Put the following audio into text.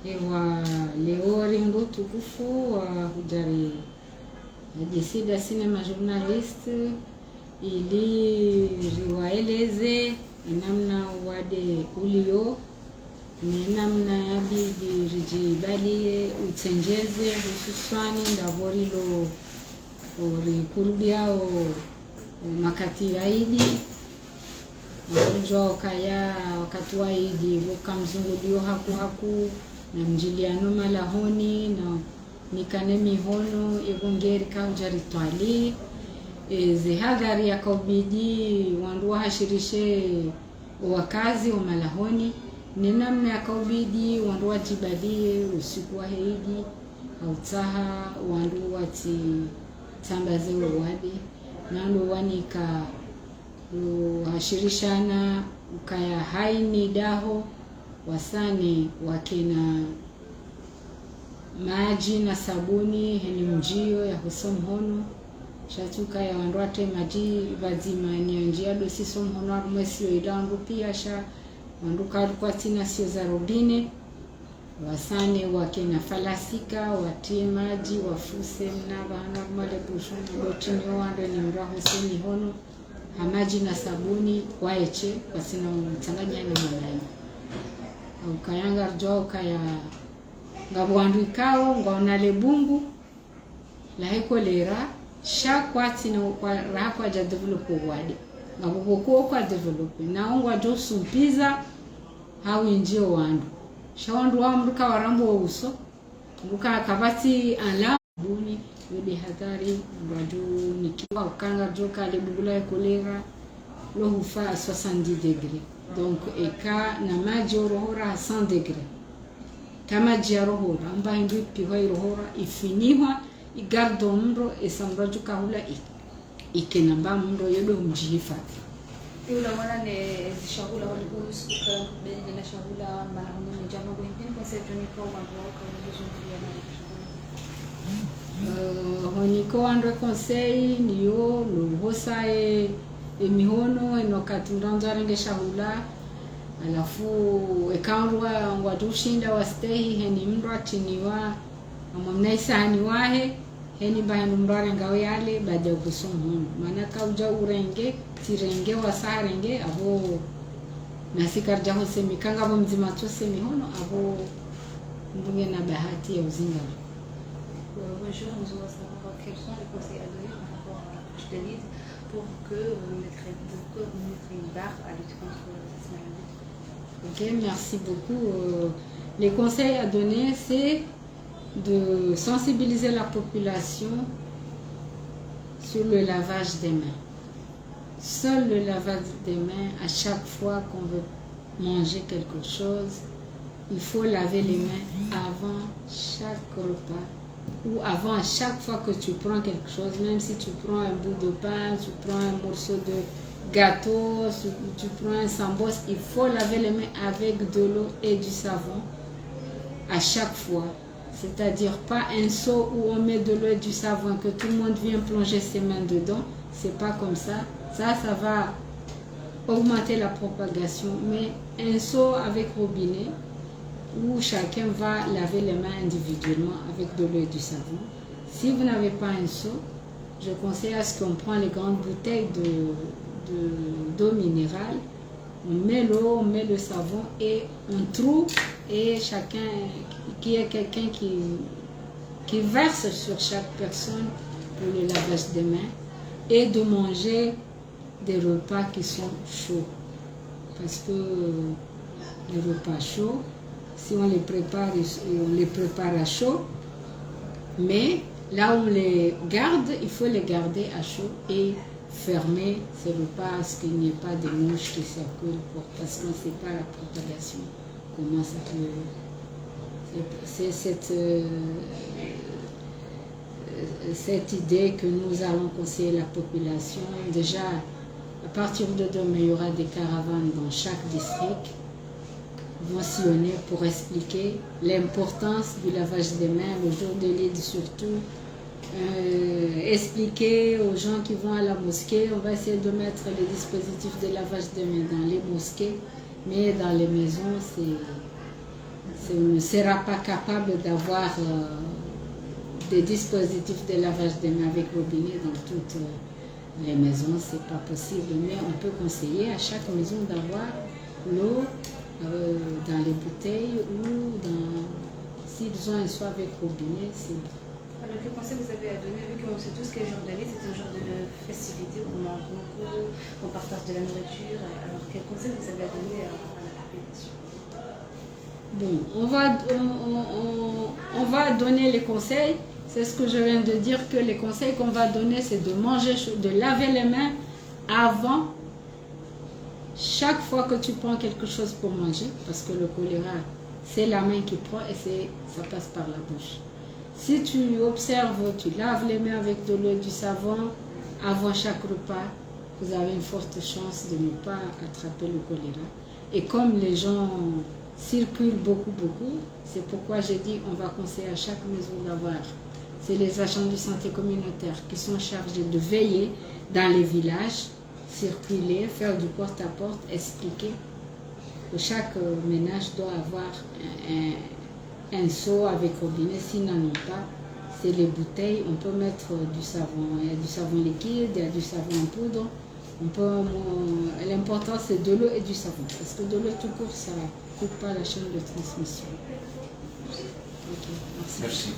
Ewa leo ringo tukufu wa hujari Jesida Cinema Journalist ili riwaeleze namna wade ulio ni namna yabidi rijibalie utsenjeze hususani ndavorilo rikurudiao makati yaidi mgonjwa kaya wakati wa idi wakamzungulio haku na mjiliano malahoni na nikane mihono egongeri kaujari twali zihadhari yakaubidi wandu hashirishe wakazi wa malahoni ni namna yakaubidi wandu wajibadie usiku wa heidi hautaha wandu wati tambaze wadi nando wanika hashirishana ukaya haini daho wasani wakina maji na sabuni heni mjio ya husomhono shatuka ya wanduate maji vazima ni njia dosi somhono arumesio ilandu pia sha wanduka kwa tina sio za robine wasani wakina falasika watie maji wafuse mnaba hana male bushoni botini wando ni mraho sini hono hamaji na sabuni waeche wasina mtanganya ni mwanani ukayanga rjo kaya ngabwandu ikao ngona lebungu la hekolera shakwati na kwa rapa ja develop wadi ngaboko kwa develop na ongwa jo sumpiza hawi njio wandu shawandu wa mruka warambo uso mruka kabati ala buni yodi hatari ngadu nikiwa ukanga jo ka lebungu la hekolera lo hufa 70 degrés. Donc eka na maji rohora 100 degrés. Kama jia rohora amba hindu piwa rohora ifinihwa igardo mro esamraju kahula ikenamba mro yodo mjihifadhi. Yule mwana ne zishahula walikuwa sikukala kubeni na shahula mara mmoja jamaa wengine kwa sababu ni kwa mambo kwa honiko andre conseil niyo luhosa emihono enokatunda renge shahula alafu ekaurwa ngwadushinda wastehi heni mndwa tiniwa amamnaisani wahe heni bahanu mndware ngawe yale baja kusomhono maana kauja urenge tirenge wasarenge abo nasikarja hose mikanga bo mzima tose mihono abo ndunge na bahati ya uzinga. Bonjour, nous allons savoir quels sont les conseils à donner par rapport à la couche de lits pour que vous mettrez une barre à lutter contre cette maladie. Ok, merci beaucoup. Les conseils à donner, c'est de sensibiliser la population sur le lavage des mains. Seul le lavage des mains, à chaque fois qu'on veut manger quelque chose, il faut laver les mains avant chaque repas ou avant chaque fois que tu prends quelque chose, même si tu prends un bout de pain, tu prends un morceau de gâteau, tu prends un sambos, il faut laver les mains avec de l'eau et du savon à chaque fois. C'est-à-dire pas un seau où on met de l'eau et du savon que tout le monde vient plonger ses mains dedans. C'est pas comme ça. Ça va augmenter la propagation. Mais un seau avec robinet où chacun va laver les mains individuellement avec de l'eau et du savon. Si vous n'avez pas un seau, je conseille à ce qu'on prend les grandes bouteilles d'eau minérale, on met l'eau, on met le savon et on trouve et chacun, qui est quelqu'un qui verse sur chaque personne pour le lavage des mains et de manger des repas qui sont chauds. Parce que les repas chauds, si on les prépare à chaud, mais là où on les garde, il faut les garder à chaud et fermer ces repas à ce qu'il n'y ait pas de mouches qui circulent parce qu'on ne sait pas la propagation, comment ça peut... C'est cette idée que nous allons conseiller la population. Déjà, à partir de demain, il y aura des caravanes dans chaque district vont sillonner pour expliquer l'importance du lavage des mains le jour de l'Eid surtout. Expliquer aux gens qui vont à la mosquée, on va essayer de mettre les dispositifs de lavage des mains dans les mosquées, Mais dans les maisons, on ne sera pas capable d'avoir des dispositifs de lavage des mains avec robinet dans toutes les maisons, c'est pas possible. Mais on peut conseiller à chaque maison d'avoir l'eau dans les bouteilles ou s'ils ont un soin avec robinet, c'est bon. Alors, quel conseil vous avez à donner, vu qu'on sait tous quel jour de l'année, c'est un jour de festivité, où on mange beaucoup, on partage de la nourriture. Alors, quel conseil vous avez à donner à la population? Bon, on va donner les conseils. C'est ce que je viens de dire, que les conseils qu'on va donner, c'est de manger, de laver les mains avant, chaque fois que tu prends quelque chose pour manger, parce que le choléra, c'est la main qui prend et ça passe par la bouche. Si tu observes, tu laves les mains avec de l'eau et du savon avant chaque repas, vous avez une forte chance de ne pas attraper le choléra. Et comme les gens circulent beaucoup, c'est pourquoi j'ai dit on va conseiller à chaque maison d'avoir. C'est les agents de santé communautaire qui sont chargés de veiller dans les villages, circuler, faire du porte-à-porte, expliquer que chaque ménage doit avoir un seau avec robinet. S'ils n'en ont pas, c'est les bouteilles. On peut mettre du savon. Il y a du savon liquide, il y a du savon en poudre. L'important, c'est de l'eau et du savon. Parce que de l'eau tout court, ça ne coupe pas la chaîne de transmission. Ok, merci.